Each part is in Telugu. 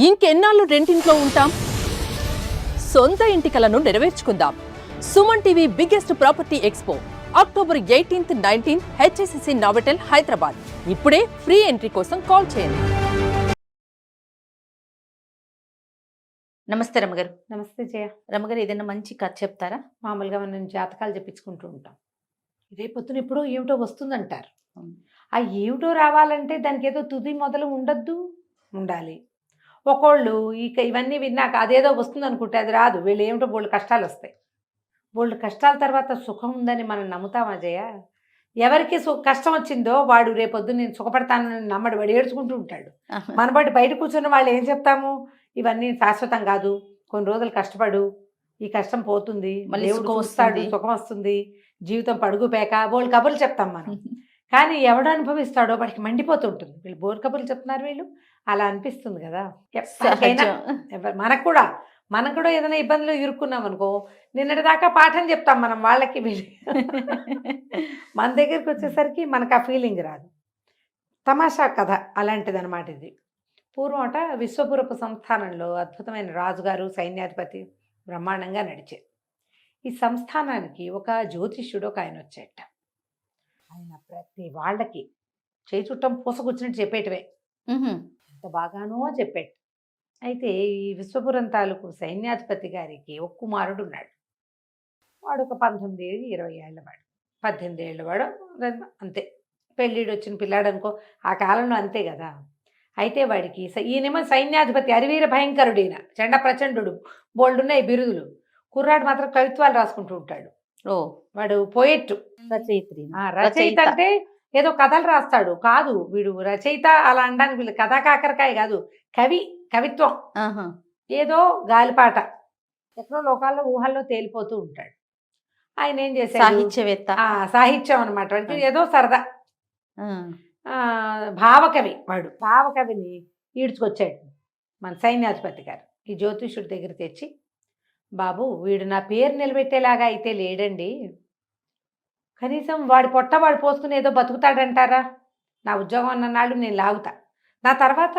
ఇంకెన్నాళ్ళు రెంటింట్లో ఉంటాం? సొంత ఇంటి కలను నెరవేర్చుకుందాం. Suman TV biggest property expo October 18th, 19th HSCC Novotel Hyderabad. ఇప్పుడే ఫ్రీ ఎంట్రీ కోసం కాల్ చేయండి. నమస్తే రమగారు. నమస్తే జయ. రమగారు, ఏదైనా మంచి కథ చెప్తారా? మామూలుగా మనం జాతకాలు చెప్పించుకుంటూ ఉంటాం. రేపొద్దున ఎప్పుడో ఏమిటో వస్తుందంటారు. ఆ ఏమిటో రావాలంటే దానికి ఏదో తుది మొదలు ఉండాలి. ఒకళ్ళు ఇవన్నీ విన్నాక అదేదో వస్తుంది అనుకుంటే అది రాదు. వీళ్ళు ఏమిటో బోల్డ్ కష్టాలు వస్తాయి. బోల్డ్ కష్టాల తర్వాత సుఖం ఉందని మనం నమ్ముతామా జయ? ఎవరికి కష్టం వచ్చిందో వాడు రేపొద్దు నేను సుఖపడతానని నమ్మడు, వాడు ఏడ్చుకుంటూ ఉంటాడు. మనబట్టి బయట కూర్చున్న వాళ్ళు ఏం చెప్తాము? ఇవన్నీ శాశ్వతం కాదు, కొన్ని రోజులు కష్టపడు, ఈ కష్టం పోతుంది, మళ్ళీ దేవుడు వస్తాడు, సుఖం వస్తుంది, జీవితం పడుగు పేక, బోల్డ్ కబుర్లు చెప్తాం మనం. కానీ ఎవడు అనుభవిస్తాడో వాడికి మండిపోతూ ఉంటుంది. వీళ్ళు బోర్ కబుర్లు చెప్తున్నారు, వీళ్ళు అలా అనిపిస్తుంది కదా. మనకు కూడా ఏదైనా ఇబ్బందులు ఇరుక్కున్నాం అనుకో, నిన్నటిదాకా పాఠం చెప్తాం మనం వాళ్ళకి, వీళ్ళు మన దగ్గరికి వచ్చేసరికి మనకు ఆ ఫీలింగ్ రాదు. తమాషా కథ అలాంటిది అనమాట ఇది. పూర్వమట విశ్వపురపు సంస్థానంలో అద్భుతమైన రాజుగారు, సైన్యాధిపతి బ్రహ్మాండంగా నడిచారు. ఈ సంస్థానానికి ఒక జ్యోతిష్యుడు ఒక ఆయన వచ్చేట. ఆయన ప్రతి వాళ్ళకి చేయి చుట్టం పూసకూర్చున్నట్టు చెప్పేటవే, ఎంత బాగానో చెప్పేట. అయితే ఈ విశ్వపురం తాలూకు సైన్యాధిపతి గారికి ఒక కుమారుడు ఉన్నాడు. వాడు ఒక 19-20 ఏళ్ళ వాడు, 18 ఏళ్ళ వాడు అంతే. పెళ్ళిడు వచ్చిన పిల్లాడు అనుకో, ఆ కాలంలో అంతే కదా. అయితే వాడికి ఈయనేమో సైన్యాధిపతి, అరివీర భయంకరుడు, ఈయన చండ ప్రచండు, బోల్డున్నాయి బిరుదులు. కుర్రాడు మాత్రం కవిత్వాలు రాసుకుంటూ ఉంటాడు. వాడు పోయెట్, రచయిత అంటే ఏదో కథలు రాస్తాడు కాదు, వీడు రచయిత అలా అనడానికి వీళ్ళు కథా కాకరకాయ కాదు, కవిత్వం. ఏదో గాలిపాట ఎక్కడో లోకాల్లో ఊహల్లో తేలిపోతూ ఉంటాడు. ఆయన ఏం చేశాడు? సాహిత్యవేత్త, సాహిత్యం అనమాట వాడికి, ఏదో సరదా. భావకవి వాడు. భావకవిని ఈడ్చుకొచ్చాడు మన సైన్యాధిపతి గారు. ఈ జ్యోతిష్యుడి దగ్గర తెచ్చి, బాబు వీడు నా పేరు నిలబెట్టేలాగా అయితే లేడండి, కనీసం వాడి పొట్ట వాడు పోసుకుని ఏదో బతుకుతాడంటారా? నా ఉద్యోగం అన్ననాడు నేను లాగుతా, నా తర్వాత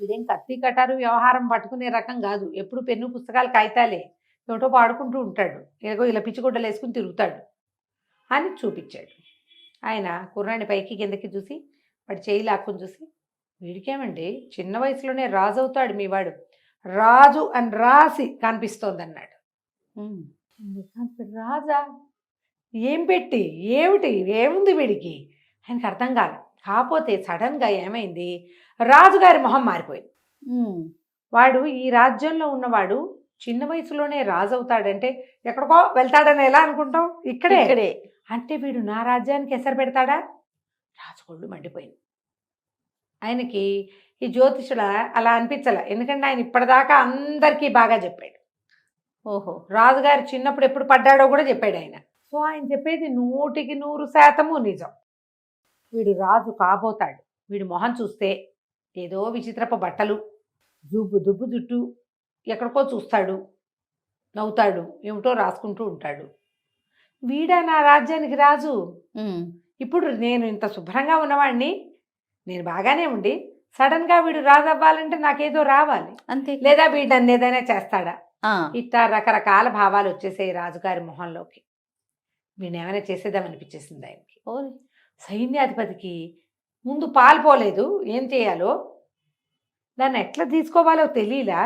వీడేం కత్తి కటారు వ్యవహారం పట్టుకునే రకం కాదు, ఎప్పుడు పెన్ను పుస్తకాలు కాగితాలే, ఏమిటో పాడుకుంటూ ఉంటాడు, ఏదో ఇలా పిచ్చిగుడ్డలు వేసుకుని తిరుగుతాడు అని చూపించాడు. ఆయన కుర్రాన్ని పైకి కిందకి చూసి వాడి చేయి లాక్కుని చూసి, వీడికేమండి చిన్న వయసులోనే రాజు అవుతాడు మీ వాడు, రాజు అని రాసి కనిపిస్తోంది అన్నాడు. రాజా? ఏం పెట్టి ఏమిటి ఏముంది వీడికి? ఆయనకు అర్థం కాదు. కాకపోతే సడన్గా ఏమైంది, రాజుగారి మొహం మారిపోయింది. వాడు ఈ రాజ్యంలో ఉన్నవాడు చిన్న వయసులోనే రాజు అవుతాడంటే ఎక్కడికో వెళ్తాడని ఎలా అనుకుంటాం? ఇక్కడే అంటే వీడు నా రాజ్యానికి ఎసరు పెడతాడా? రాజుగోళ్ళు మండిపోయింది. ఆయనకి ఈ జ్యోతిషుల అలా అనిపించలే, ఎందుకంటే ఆయన ఇప్పటిదాకా అందరికీ బాగా చెప్పాడు. రాజుగారు చిన్నప్పుడు ఎప్పుడు పడ్డాడో కూడా చెప్పాడు ఆయన. సో ఆయన చెప్పేది 100% నిజం. వీడు రాజు కాబోతాడు. వీడు మొహం చూస్తే ఏదో విచిత్రపు బట్టలు, దుబ్బు జుట్టు, ఎక్కడికో చూస్తాడు, నవ్వుతాడు, ఏమిటో రాసుకుంటూ ఉంటాడు. వీడా నా రాజ్యానికి రాజు? ఇప్పుడు నేను ఇంత శుభ్రంగా ఉన్నవాడిని, నేను బాగానే ఉండి సడన్గా వీడు రాజు అవ్వాలంటే నాకేదో రావాలి అంతే, లేదా వీడు నన్ను ఏదైనా చేస్తాడా? ఇట్లా రకరకాల భావాలు వచ్చేసాయి రాజుగారి మొహంలోకి. వీడిని ఏమైనా చేసేద్దామనిపించేసింది ఆయనకి. సైన్యాధిపతికి ముందు పాల్పోలేదు, ఏం చేయాలో దాన్ని ఎట్లా తీసుకోవాలో తెలియలా.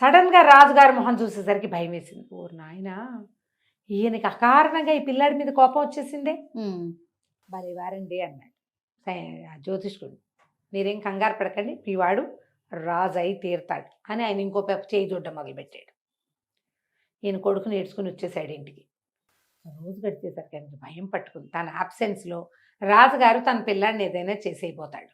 సడన్గా రాజుగారి మొహం చూసేసరికి భయం వేసింది. ఓ నాయనా, ఈయనకి అకారణంగా ఈ పిల్లాడి మీద కోపం వచ్చేసిందే. భలే వారండి అన్నాడు జ్యోతిష్కుడు. మీరేం కంగారు పడకండి, మీ వాడు రాజు అయి తీరుతాడు అని ఆయన ఇంకో చేయి చూడడం మొదలుపెట్టాడు. ఈయన కొడుకుని ఏడ్చుకుని వచ్చేసాడు ఇంటికి. రోజు గడిచేసరికి ఆయనకి భయం పట్టుకుంది. తన ఆబ్సెన్స్లో రాజుగారు తన పిల్లాడిని ఏదైనా చేసేయిపోతాడు.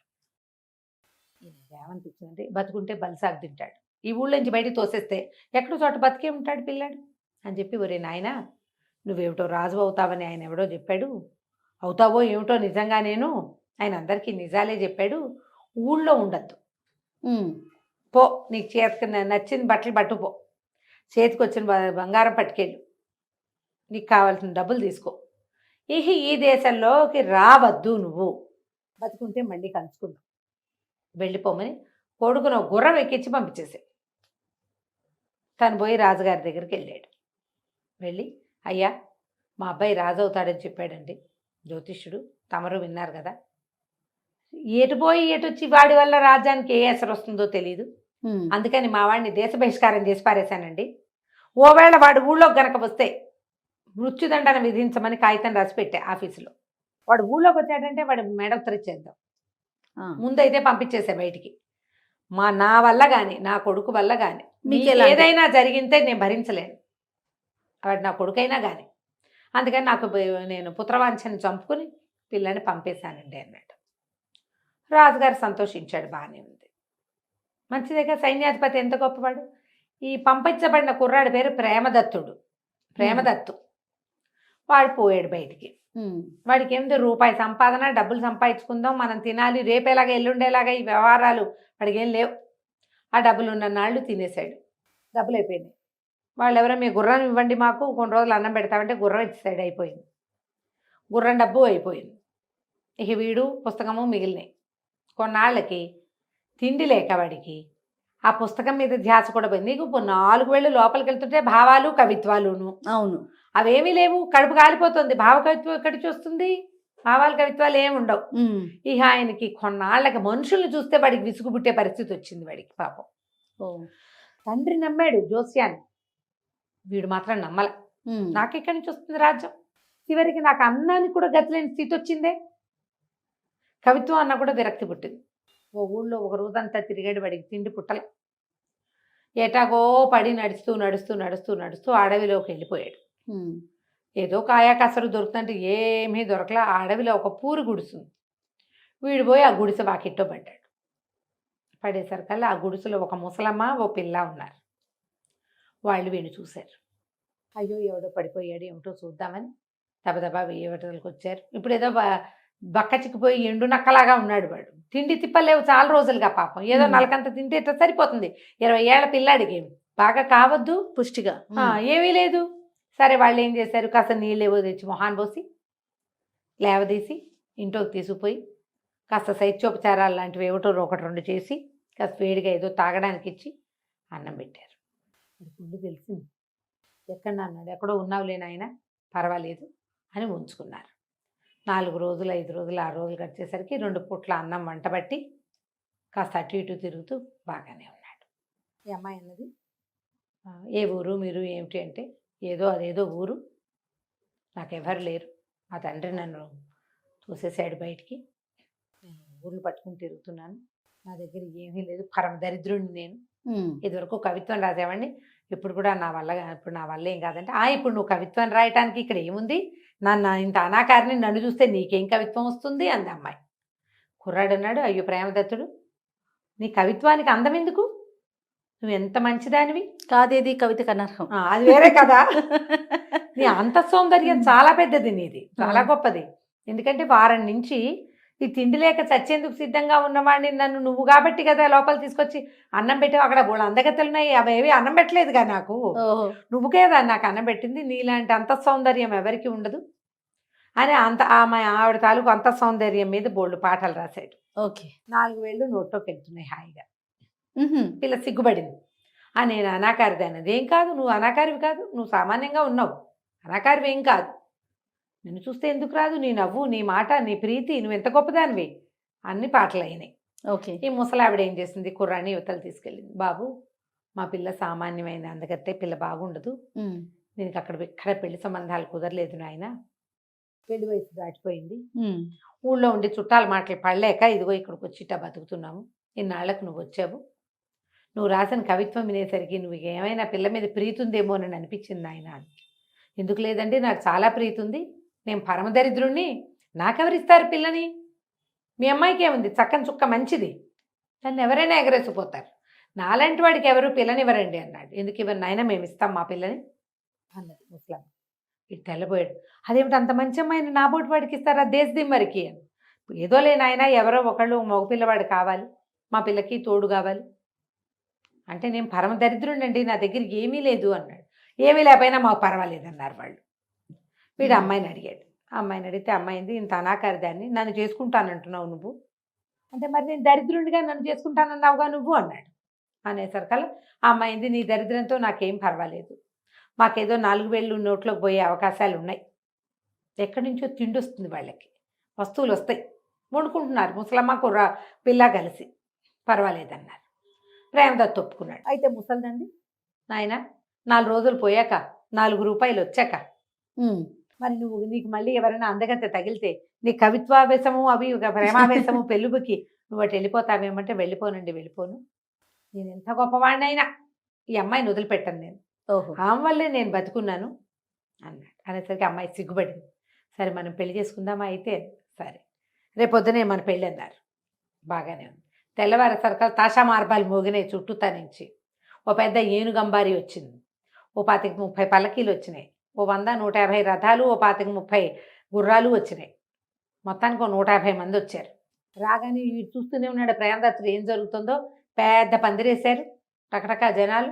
ఏమనిపించిందంటే, బతుకుంటే బలిసాగు తింటాడు, ఈ ఊళ్ళో నుంచి బయటికి తోసేస్తే ఎక్కడో చోట బతికే ఉంటాడు పిల్లాడు అని చెప్పి, ఒరే నాయన నువ్వేమిటో రాజు అవుతావని ఆయన ఎవడో చెప్పాడు, అవుతావో ఏమిటో నిజంగా నేను, ఆయన అందరికీ నిజాలే చెప్పాడు, ఊళ్ళో ఉండద్దు, పో నీకు చేతికి నచ్చిన బట్టలు పట్టుపో, చేతికి వచ్చిన బంగారం పట్టుకెళ్ళు, నీకు కావాల్సిన డబ్బులు తీసుకో, ఈ దేశంలోకి రావద్దు, నువ్వు బతుకుంటే మళ్ళీ కలుసుకుందాం, వెళ్ళిపోమని కొడుకును ఒక గుర్రం ఎక్కించి పంపించేసాడు. తను పోయి రాజుగారి దగ్గరికి వెళ్ళాడు. వెళ్ళి, అయ్యా మా అబ్బాయి రాజు అవుతాడని చెప్పాడండి జ్యోతిష్యుడు, తమరు విన్నారు కదా. ఎటు పోయి ఎటు వచ్చి వాడి వల్ల రాజ్యానికి ఏ అసలు వస్తుందో తెలియదు, అందుకని మా వాడిని దేశ బహిష్కారం చేసి పారేశానండి. ఓవేళ వాడు ఊళ్ళోకి గనక వస్తే మృత్యుదండన విధించమని కాగితం రాసి పెట్టా ఆఫీసులో. వాడు ఊళ్ళోకి వచ్చాడంటే వాడు మెడ ఉత్తరిచ్చేద్దాం. ముందైతే పంపించేసా బయటికి. నా వల్ల కానీ నా కొడుకు వల్ల కానీ మీకు ఏదైనా జరిగితే నేను భరించలేను, వాడు నా కొడుకైనా కానీ. అందుకని నేను పుత్రవాంఛని చంపుకుని పిల్లని పంపేశానండి అన్నాడు. రాజుగారు సంతోషించాడు, బాగానే ఉంది, మంచిదేగా. సైన్యాధిపతి ఎంత గొప్పవాడు. ఈ పంపించబడిన కుర్రాడి పేరు ప్రేమదత్తు. వాడు పోయాడు బయటికి. వాడికి ఏమిటి రూపాయి సంపాదన, డబ్బులు సంపాదించుకుందాం, మనం తినాలి, రేపేలాగా ఎల్లుండేలాగా ఈ వ్యవహారాలు వాడికి ఏం లేవు. ఆ డబ్బులు ఉన్న నాళ్ళు తినేశాడు, డబ్బులు అయిపోయినాయి. వాళ్ళు ఎవరో మీ గుర్రం ఇవ్వండి మాకు, కొన్ని రోజులు అన్నం పెడతామంటే గుర్రం ఇచ్చేసాడు, అయిపోయింది. గుర్రం డబ్బు అయిపోయింది. ఇక వీడు పుస్తకము మిగిలినాయి. కొన్నాళ్ళకి తిండి లేక వాడికి ఆ పుస్తకం మీద ధ్యాస కూడా పోయింది. నీకు 4 వేళ్ళు లోపలికి వెళ్తుంటే భావాలు కవిత్వాలును. అవును, అవేమీ లేవు, కడుపు కాలిపోతుంది. భావ కవిత్వం ఎక్కడి చూస్తుంది, భావాలు కవిత్వాలు ఏమి ఉండవు. ఇక ఆయనకి కొన్నాళ్ళకి మనుషుల్ని చూస్తే వాడికి విసుగు పుట్టే పరిస్థితి వచ్చింది వాడికి. పాపం తండ్రి నమ్మాడు జోస్యాన్ని, వీడు మాత్రం నమ్మల. నాకెక్కడి నుంచి వస్తుంది రాజ్యం, చివరికి నాకు అన్నానికి కూడా గతిలేని స్థితి వచ్చిందే. కవిత్వం అన్న కూడా విరక్తి పుట్టింది. ఓ ఊళ్ళో ఒక రోజంతా తిరిగాడు, వాడికి తిండి పుట్టలే. ఎటాగో పడి నడుస్తూ అడవిలోకి వెళ్ళిపోయాడు. ఏదో కాయా కసరు దొరుకుతుంటే ఏమీ దొరకలా. ఆ అడవిలో ఒక పూరి గుడిసింది. వీడు పోయి ఆ గుడిసె వాకిట్లో పడ్డాడు. పడేసరికల్లా ఆ గుడిసెలో ఒక ముసలమ్మ, ఓ పిల్ల ఉన్నారు. వాళ్ళు వీడిని చూశారు. అయ్యో ఎవడో పడిపోయాడు ఏమిటో చూద్దామని దబదబా వేయవటలకు వచ్చారు. ఇప్పుడు ఏదో బక్క చిక్కిపోయి ఎండు నక్కలాగా ఉన్నాడు వాడు. తిండి తిప్పలేవు చాలా రోజులుగా. పాపం ఏదో నలకంత తింటే ఇట్లా సరిపోతుంది. 20 ఏళ్ల పిల్లాడికి బాగా కావద్దు పుష్టిగా ఏమీ లేదు. సరే వాళ్ళు ఏం చేశారు, కాస్త నీళ్ళేవో తెచ్చి మొహాన్ పోసి లేవదీసి ఇంట్లోకి తీసుకుపోయి కాస్త శైత్యోపచారాలు లాంటివి ఏమిటో 1-2 చేసి కాస్త వేడిగా ఏదో తాగడానికి ఇచ్చి అన్నం పెట్టారు. ముందు తెలిసింది, ఎక్కడ అన్నాడు, ఎక్కడో ఉన్నావులే నాయన పర్వాలేదు అని ఉంచుకున్నారు. 4 రోజులు 5 రోజులు 6 రోజులు గడిచేసరికి 2 పూట్ల అన్నం వంటబట్టి కాస్త అటు ఇటు తిరుగుతూ బాగానే ఉన్నాడు. ఈ అమ్మాయి అన్నది, ఏ ఊరు మీరు ఏమిటి అంటే, అదేదో ఊరు, నాకెవరు లేరు, మా తండ్రి నన్ను చూసేసాడు బయటికి, నేను ఊర్లు పట్టుకుని తిరుగుతున్నాను, నా దగ్గర ఏమీ లేదు, పరమ దరిద్రుడిని నేను. ఇదివరకు కవిత్వం రాసేవాడిని, ఇప్పుడు కూడా నా వల్ల ఏం కాదంటే, ఇప్పుడు నువ్వు కవిత్వం రాయటానికి ఇక్కడ ఏముంది, నన్ను ఇంత అనాకారిని నన్ను చూస్తే నీకేం కవిత్వం వస్తుంది అంది అమ్మాయి. కుర్రాడు అన్నాడు, అయ్యో ప్రేమదత్తుడు, నీ కవిత్వానికి అందం ఎందుకు, నువ్వు ఎంత మంచిదానివి, కాదేది కవితకు అనర్హం, అది వేరే కదా. నీ అంత సౌందర్యం చాలా పెద్దది, నీది చాలా గొప్పది. ఎందుకంటే వారం నుంచి ఈ తిండి లేక చచ్చేందుకు సిద్ధంగా ఉన్నవాడిని నన్ను నువ్వు కాబట్టి కదా లోపల తీసుకొచ్చి అన్నం పెట్టావు. అక్కడ బోళ్ళు అందగత్తెలు ఉన్నాయి, అవేవి అన్నం పెట్టలేదుగా నాకు, నువ్వుకే కదా నాకు అన్నం పెట్టింది, నీలాంటి అంత సౌందర్యం ఎవరికి ఉండదు అని ఆవిడ తాలూకు అంత సౌందర్యం మీద బోళ్ళు పాటలు రాశాడు. ఓకే, 4 వేళ్ళు నోట్లోకి వెళ్తున్నాయి హాయిగా. పిల్ల సిగ్గుపడింది. నేను అనాకారిది అన్నది, ఏం కాదు, నువ్వు అనాకారివి కాదు, నువ్వు సామాన్యంగా ఉన్నావు, అనాకారివి ఏం కాదు, నిన్ను చూస్తే ఎందుకు రాదు, నీ నవ్వు, నీ మాట, నీ ప్రీతి, నువ్వు ఎంత గొప్పదానివి, అన్ని పాటలు అయినాయి. ఓకే, ఈ ముసలావిడ ఏం చేసింది, కుర్రాన్ని యువతలు తీసుకెళ్ళింది. బాబు, మా పిల్ల సామాన్యమైన అందగత్తే, పిల్ల బాగుండదు, దీనికి ఇక్కడ పెళ్లి సంబంధాలు కుదరలేదు నాయన, పెళ్లి వయసు దాటిపోయింది, ఊళ్ళో ఉండి చుట్టాల మాటలు పడలేక ఇదిగో ఇక్కడికి వచ్చి ఇట్టా బతుకుతున్నాము, ఇన్నాళ్లకు నువ్వు వచ్చావు, నువ్వు రాసిన కవిత్వం వినేసరికి నువ్వు ఏమైనా పిల్ల మీద ప్రీతి ఉందేమో అని అనిపించింది ఆయన. ఎందుకు లేదండి, నాకు చాలా ప్రీతి ఉంది, నేను పరమదరిద్రుణ్ణి, నాకెవరిస్తారు పిల్లని, మీ అమ్మాయికి ఏముంది, చక్కని చుక్క మంచిది, దాన్ని ఎవరైనా ఎగరేసిపోతారు, నాలాంటి వాడికి ఎవరు పిల్లనివ్వరండి అన్నాడు. ఎందుకు ఇవ్వరు నాయన, మేము ఇస్తాం మా పిల్లని అన్నది ముస్లాం. ఇటు తెల్లబోయాడు, అదేమిటి అంత మంచి అమ్మాయిని నా బోటి వాడికి ఇస్తారా, దేశదిమ్మరికి అని. ఏదో లేనాయన, ఎవరో ఒకళ్ళు మగపిల్లవాడు కావాలి, మా పిల్లకి తోడు కావాలి అంటే, నేను పరమ దరిద్రుడండి, నా దగ్గర ఏమీ లేదు అన్నాడు. ఏమీ లేకపోయినా మాకు పర్వాలేదు అన్నారు వాళ్ళు. వీడు అమ్మాయిని అడిగాడు. అమ్మాయిని అడిగితే అమ్మాయింది, ఇంత అనాకారి దాన్ని నన్ను చేసుకుంటానంటున్నావు నువ్వు, అంటే మరి నేను దరిద్రుడిగా నన్ను చేసుకుంటానన్నావుగా నువ్వు అన్నాడు. అనేసరికల్లా ఆ అమ్మాయింది, నీ దరిద్రంతో నాకేం పర్వాలేదు, మాకేదో 4 వేళ్ళు నోట్లోకి పోయే అవకాశాలు ఉన్నాయి, ఎక్కడి నుంచో తిండి వస్తుంది, వాళ్ళకి వస్తువులు వస్తాయి, వండుకుంటున్నారు ముసలమ్మ కుర్ర పిల్ల కలిసి, పర్వాలేదన్నారు. ప్రేమదత్త ఒప్పుకున్నాడు. అయితే ముసలిదండి, నాయన 4 రోజులు పోయాక 4 రూపాయలు వచ్చాక మరి నీకు మళ్ళీ ఎవరైనా అందగతే తగిలితే నీ కవిత్వావేశము అవి ప్రేమావేశము పెళ్ళుబుకి నువ్వు అటు వెళ్ళిపోతావేమంటే, వెళ్ళిపోనండి, వెళ్ళిపోను, నేను ఎంత గొప్పవాడినైనా ఈ అమ్మాయిని వదిలిపెట్టాను, నేను ఆమె వల్లే నేను బతుకున్నాను అన్నాడు. అనేసరికి అమ్మాయి సిగ్గుపడింది. సరే మనం పెళ్లి చేసుకుందామా అయితే, సరే రేపొద్దునే మన పెళ్ళి అన్నారు. బాగానే ఉంది. తెల్లవారేసరికి తాషా మార్బాలు మోగినాయి చుట్టూతా నుంచి. ఓ పెద్ద ఏనుగంబారి వచ్చింది, ఓ 25-30 పల్లకీలు వచ్చినాయి, ఓ 100-150 రథాలు, ఓ 25-30 గుర్రాలు వచ్చినాయి. మొత్తానికి ఓ 150 మంది వచ్చారు. రాగానే వీడు చూస్తూనే ఉన్నాడు ప్రేమదత్తుడు ఏం జరుగుతుందో. పెద్ద పందిరేశారు, రకరకాల జనాలు,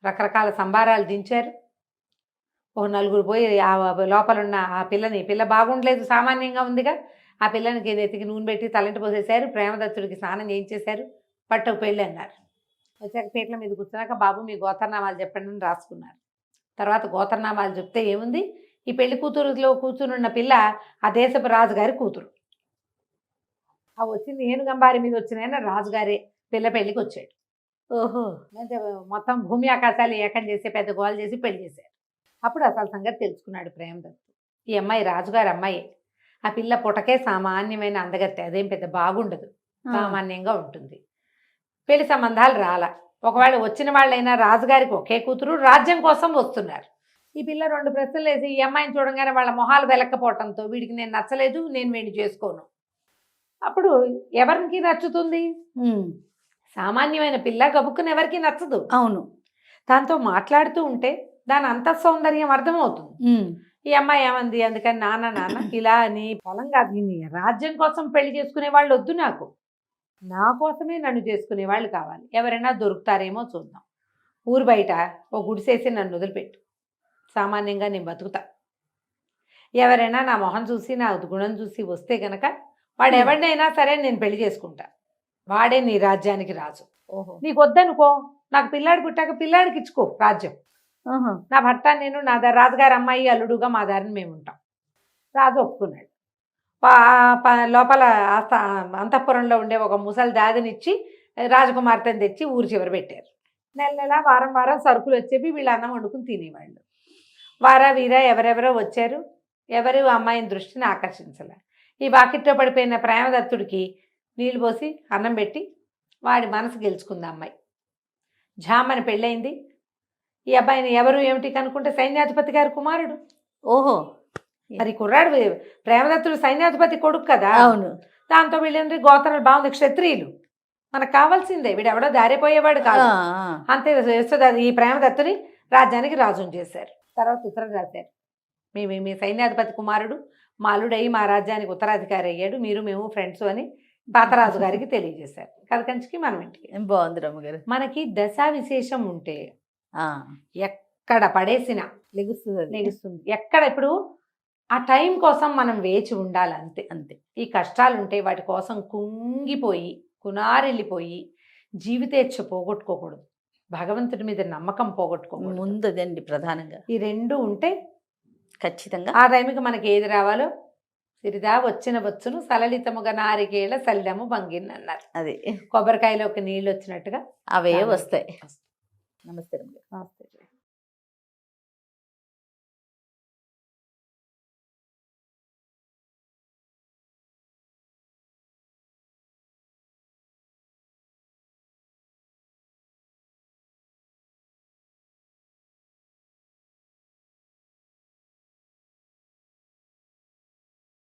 రకరకాల సంబారాలు దించారు. ఓ 4 పోయి ఆ లోపల ఉన్న ఆ పిల్ల బాగుండలేదు, సామాన్యంగా ఉందిగా, ఆ పిల్లనికి నెత్తికి నూనె పెట్టి తలంటి పోసేశారు. ప్రేమదత్తుడికి స్నానం చేయించేశారు. పట్టకు పెళ్ళి అన్నారు. వచ్చాక పీటల మీద కూర్చున్నాక, బాబు మీ గోత్రనామాలు చెప్పండి అని రాసుకున్నారు. తర్వాత గోత్రనామాలు చెప్తే ఏముంది, ఈ పెళ్లి కూతురులో కూర్చునున్న పిల్ల ఆ దేశపు రాజుగారి కూతురు. ఆ వచ్చింది ఏనుగంబారి మీద వచ్చిన రాజుగారే పిల్ల పెళ్ళికి వచ్చాడు. ఓహో, అంటే మొత్తం భూమి ఆకాశాలు ఏకం చేసి పెద్ద గోలు చేసి పెళ్లి చేశారు. అప్పుడు అసలు సంగతి తెలుసుకున్నాడు ప్రేమదత్తు. ఈ అమ్మాయి రాజుగారి అమ్మాయి, ఆ పిల్ల పుటకే సామాన్యమైన అందగత్తె, అదేం పెద్ద బాగుండదు, సామాన్యంగా ఉంటుంది. పెళ్లి సంబంధాలు రాలా. ఒకవేళ వచ్చిన వాళ్ళైనా రాజుగారికి ఒకే కూతురు, రాజ్యం కోసం వస్తున్నారు. ఈ పిల్ల 2 ప్రశ్నలు వేసి ఈ అమ్మాయిని చూడగానే వాళ్ళ మొహాలు వెలక్కపోవటంతో, వీడికి నేను నచ్చలేదు, నేను వీడిని చేసుకోను. అప్పుడు ఎవరికి నచ్చుతుంది? సామాన్యమైన పిల్ల గబుక్కుని ఎవరికి నచ్చదు. అవును. దాంతో మాట్లాడుతూ ఉంటే దాని అంతఃసౌందర్యం అర్థమవుతుంది. ఈ అమ్మాయి ఏమంది, అందుకని నాన్న ఇలా అని పొలంగా దీన్ని రాజ్యం కోసం పెళ్లి చేసుకునే వాళ్ళు వద్దు, నాకు నా కోసమే నన్ను చేసుకునే వాళ్ళు కావాలి, ఎవరైనా దొరుకుతారేమో చూద్దాం, ఊరు బయట ఓ గుడిసేసి నన్ను వదిలిపెట్టు, సామాన్యంగా నేను బతుకుతా, ఎవరైనా నా మొహం చూసి నా గుణం చూసి వస్తే గనక వాడు ఎవరినైనా సరే నేను పెళ్లి చేసుకుంటా, వాడే నీ రాజ్యానికి రాజు. ఓహో, నీకు వద్దనుకో, నాకు పిల్లాడు పుట్టాక పిల్లాడికి ఇచ్చుకో రాజ్యం, నా భర్త నేను నా రాజుగారి అమ్మాయి అల్లుడుగా మా దారిని మేము ఉంటాం. రాజు ఒప్పుకున్నాడు. లోపల అంతఃపురంలో ఉండే ఒక ముసలి దాదినిచ్చి రాజకుమార్తెను తెచ్చి ఊరు చివరి పెట్టారు. నెల వారం సరుకులు వచ్చేవి, వీళ్ళు అన్నం వండుకుని తినేవాళ్ళు. వీర ఎవరెవరో వచ్చారు, ఎవరు అమ్మాయిని దృష్టిని ఆకర్షించాల. ఈ వాకిట్లో పడిపోయిన ప్రేమదత్తుడికి నీళ్ళు పోసి అన్నం పెట్టి వాడి మనసు గెలుచుకుంది అమ్మాయి. ఝామని పెళ్ళయింది. ఈ అబ్బాయిని ఎవరు ఏమిటి కనుక్కుంటే సైన్యాధిపతి గారి కుమారుడు. ఓహో, మరి కుర్రాడు ప్రేమదత్తుడు సైన్యాధిపతి కొడుకు కదా. అవును. దాంతో వీళ్ళందరూ గోత్రాలు బాగుంది, క్షత్రియులు, మనకు కావాల్సిందే, వీడెవడో దారిపోయేవాడు కాదు. అంతే ఈ ప్రేమదత్తుని రాజ్యానికి రాజుని చేశారు. తర్వాత ఉత్తరం రాశారు, మీ సైన్యాధిపతి కుమారుడు మా అల్లుడయి మా రాజ్యానికి ఉత్తరాధికారి అయ్యాడు, మేము ఫ్రెండ్స్ అని పాతరాజు గారికి తెలియజేశారు. కథకంచికి మనం ఇంటికి. బాగుంది రమ్మగారు. మనకి దశా విశేషం ఉంటే ఎక్కడ పడేసినా లెగుస్తుంది. ఎక్కడ ఇప్పుడు ఆ టైం కోసం మనం వేచి ఉండాలి, అంతే. ఈ కష్టాలు ఉంటే వాటి కోసం కుంగిపోయి కునారెళ్ళిపోయి జీవితేచ్ఛ పోగొట్టుకోకూడదు, భగవంతుడి మీద నమ్మకం పోగొట్టుకోకూడదు. ముందుదండి ప్రధానంగా ఈ 2 ఉంటే ఖచ్చితంగా ఆ టైంకి మనకి ఏది రావాలో సిరిదా వచ్చును సలలితముగా నారికేళ సలిడము భంగిన్ అన్నారు. అదే కొబ్బరికాయలోకి నీళ్ళు వచ్చినట్టుగా అవే వస్తాయి. నమస్తే.